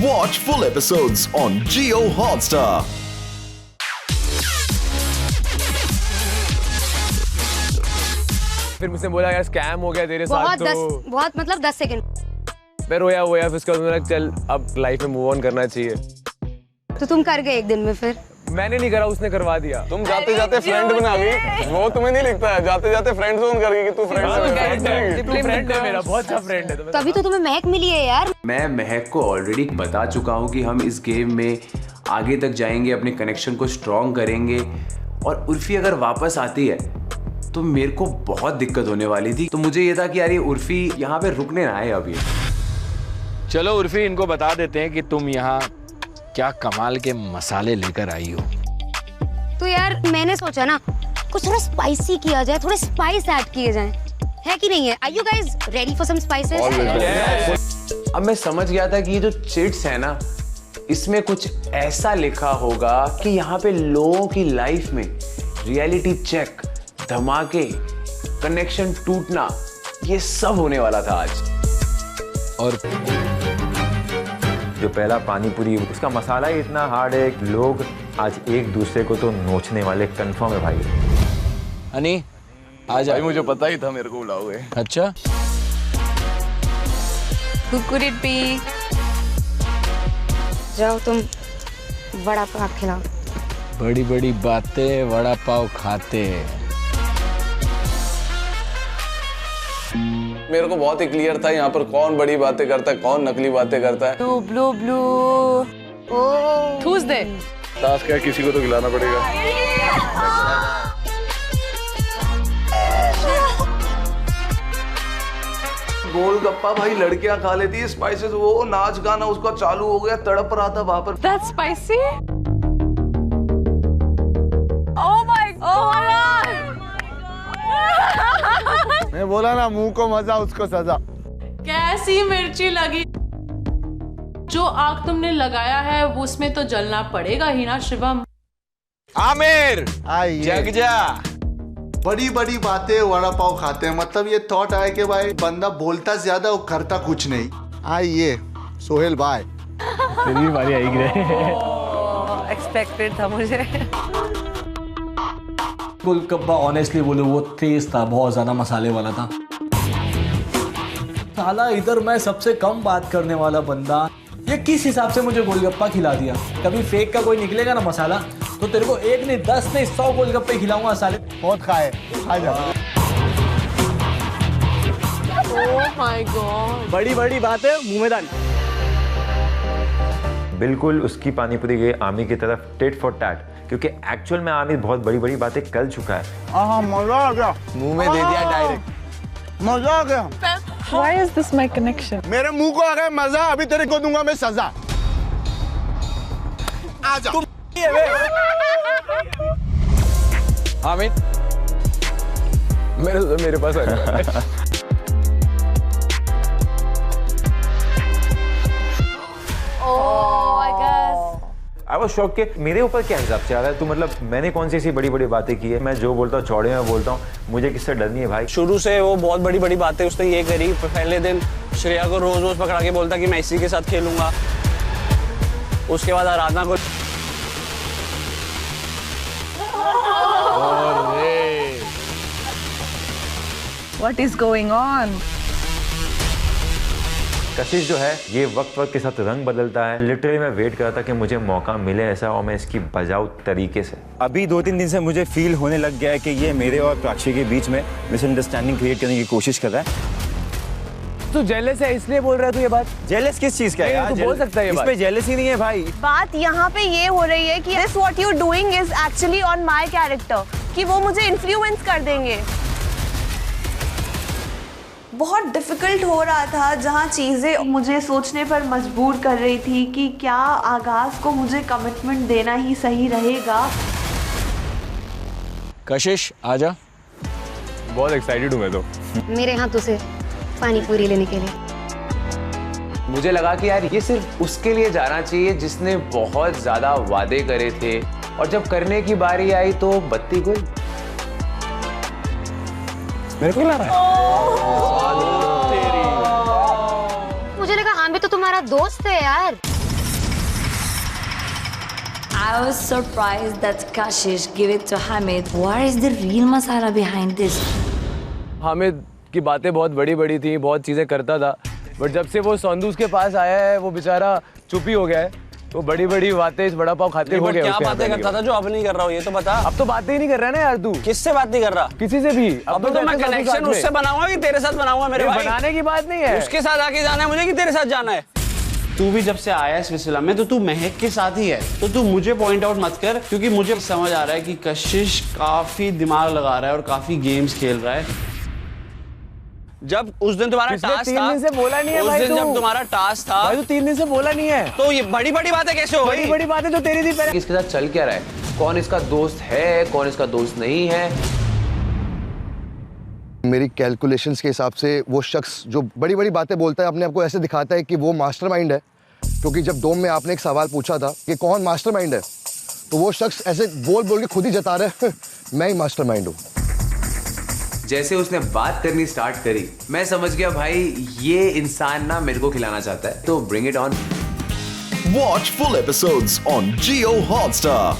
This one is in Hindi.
Watch full episodes on Jio Hotstar. फिर मुझसे बोला यार स्कैम हो गया तेरे साथ तो बहुत मतलब 10 सेकंड। फिर रोया फिर उसके बाद मैंने चल अब लाइफ में मूव ऑन करना चाहिए। तो तुम कर गए एक दिन में फिर? मैंने नहीं करा, उसने करवा दिया। तुम जाते जाते फ्रेंड बना गई, वो तुम्हें नहीं लिखता है, जाते जाते फ्रेंड जोन कर गई कि तू फ्रेंड है मेरा, बहुत अच्छा फ्रेंड है। तभी तो तुम्हें महक मिली है यार। मैं महक को ऑलरेडी बता चुका हूँ कि हम इस गेम में आगे तक जाएंगे, अपने कनेक्शन को स्ट्रॉन्ग करेंगे। और उर्फी अगर वापस आती है तो मेरे को बहुत दिक्कत होने वाली थी। तो मुझे ये था कि यार ये उर्फी यहाँ पे रुकने ना आए अभी। चलो उर्फी, इनको बता देते हैं कि तुम यहाँ क्या कमाल के मसाले लेकर आई हो। तो यार मैंने सोचा ना कुछ थोड़ा स्पाइसी किया जाए, थोड़े स्पाइस ऐड किए जाएं, है कि नहीं है? Are you guys ready for some spices? अब मैं समझ गया था कि ये जो चिट्स है ना, इसमें कुछ ऐसा लिखा होगा कि यहाँ पे लोगों की लाइफ में रियलिटी चेक, धमाके, कनेक्शन टूटना, ये सब होने वाला था आज। और जो पहला पानी पूरी, उसका मसाला ही इतना हार्ड है कि लोग आज एक दूसरे को तो नोचने वाले कंफर्म है भाई। हनी आ जा। भाई मुझे पता ही था मेरे को बुलाओगे। अच्छा, Who could it be? जाओ तुम वड़ा पाव खिलाओ। बड़ी बड़ी बातें वड़ा पाव खाते। मेरे को बहुत ही क्लियर था यहाँ पर कौन बड़ी बातें करता है, कौन नकली बातें करता है। Blue blue blue. Oh Tuesday task क्या, किसी को तो खिलाना पड़ेगा। गोलगप्पा भाई लड़कियां खा लेती है, स्पाइसेस। वो नाच गाना उसका चालू हो गया, तड़प रहा था वहां पर। That's spicy. Oh my God. मैं बोला ना, मुंह को मजा उसको सजा। कैसी मिर्ची लगी? जो आग तुमने लगाया है वो उसमें तो जलना पड़ेगा ही ना शिवम। आमिर जग जा। बड़ी बड़ी बातें वड़ा पाव खाते हैं, मतलब ये थॉट आया कि भाई बंदा बोलता ज्यादा और करता कुछ नहीं। आइए सोहेल भाई, तेरी बारी आएगी रे। एक्सपेक्टेड था मुझे। गोलगप्पा ऑनेस्टली बोलो वो तेज था, बहुत ज्यादा मसाले वाला था। साला इधर मैं सबसे कम बात करने वाला बंदा, ये किस हिसाब से मुझे गोलगप्पा खिला दिया? कभी फेक का कोई निकलेगा ना मसाला तो तेरे को एक नहीं 10 नहीं 100 गोलगप्पे खिलाऊंगा साले। बहुत खाए, खा जा। Oh my God. बड़ी बड़ी बातें मुंह में डाल। बिल्कुल उसकी पानीपुरी गई आमिर की तरफ टेट फॉर टैट, क्योंकि एक्चुअल में आमिर बहुत बड़ी बड़ी बातें कर चुका है। मजा आ गया, मुंह में दे दिया डायरेक्ट। मजा आ गया। Why is this my connection? मेरे मुंह को आ गया मजा, अभी तेरे को दूंगा मैं सजा। आजा। आमिर मेरे पास आ गया। आई वॉज शॉक के मेरे ऊपर क्या हिसाब से आ रहा है तू, मतलब मैंने कौन सी ऐसी बड़ी बड़ी बातें की है? मैं जो बोलता हूँ चौड़े में बोलता हूँ, मुझे किससे डर नहीं है भाई। शुरू से वो बहुत बड़ी बड़ी बातें उसने ये करी। पहले दिन श्रेया को रोज रोज पकड़ा के बोलता कि मैं इसी के साथ खेलूंगा। उसके बाद आराधना को What is going on? कशिश जो है ये वक्त वक्त के साथ रंग बदलता है। लिटरली मैं वेट कर रहा था कि मुझे मौका मिले ऐसा और मैं इसकी बजाऊं तरीके से। अभी 2-3 दिन से मुझे फील होने लग गया है कि ये मेरे और प्राची के बीच में मिसअंडरस्टैंडिंग क्रिएट करने की कोशिश कर रहा है। तू जेलस है इसलिए बोल रहा है तू ये बात? जेलस किस चीज का है यार? तू बोल सकता है ये बात। इस पे जेलस ही नहीं है भाई। बात यहाँ पे ये हो रही है कि this what you doing is actually on my character, कि वो मुझे इन्फ्लुएंस कर देंगे। बहुत डिफिकल्ट हो रहा था, जहाँ चीज़ें मुझे सोचने पर मजबूर कर रही थी कि क्या आगाज़ को मुझे कमिटमेंट देना ही सही रहेगा। कशिश आजा। बहुत एक्साइटेड हूँ मैं तो मेरे हाथों से पानी पूरी लेने के लिए। मुझे लगा कि यार ये सिर्फ उसके लिए जाना चाहिए जिसने बहुत ज्यादा वादे करे थे, और जब करने की बारी आई तो बत्ती गुल। मेरे को ला रहा है। मुझे लगा आमिर तो तुम्हारा दोस्त है यार। I was surprised that Kashish gave it to Hamid. What is the real masala behind this? Hamid की बातें बहुत बड़ी बड़ी थी, बहुत चीज़ें करता था, बट जब से वो संदूस के पास आया है वो बेचारा चुप ही हो गया है। तो बड़ी बड़ी बातें इस वड़ा पाव खाते हो गए। क्या बातें करता था जो अब नहीं कर रहा हूँ, ये तो बता। अब तो बातें ही नहीं कर रहा ना यार तू। किससे बात नहीं कर रहा? किसी से भी। अब तो मैं कनेक्शन उससे बनाऊंगा कि तेरे साथ बनाऊंगा मेरे भाई? बनाने की बात नहीं है। उसके साथ आके जाना है मुझे कि तेरे साथ जाना है? तू भी जब से आया इस सिलसिला में तो तू महक के साथ ही है, तो तू मुझे पॉइंट आउट मत कर, क्योंकि मुझे समझ आ रहा है कि कशिश काफी दिमाग लगा रहा है और काफी गेम्स खेल रहा है। जब उस दिन तुम्हारा टास्क था, 3 दिन से बोला नहीं है भाई, उस दिन जब तुम्हारा टास्क था भाई, तो 3 दिन से बोला नहीं है, तो ये बड़ी बड़ी बातें कैसे हो गई? बड़ी बड़ी बातें तो तेरी थी पहले। इसके साथ चल क्या रहा है, कौन इसका दोस्त है, कौन इसका दोस्त नहीं है। मेरी कैलकुलेशंस के हिसाब से वो शख्स जो बड़ी बड़ी बातें बोलता है अपने आप को ऐसे दिखाता है कि वो मास्टरमाइंड है, क्योंकि जब डोम में आपने एक सवाल पूछा था कि कौन मास्टरमाइंड है, तो वो शख्स ऐसे बोल बोल के खुद ही जता रहा है मैं ही मास्टरमाइंड हूँ। जैसे उसने बात करनी स्टार्ट करी, मैं समझ गया भाई ये इंसान ना मेरे को खिलाना चाहता है, तो bring it on. Watch full episodes on Jio Hotstar.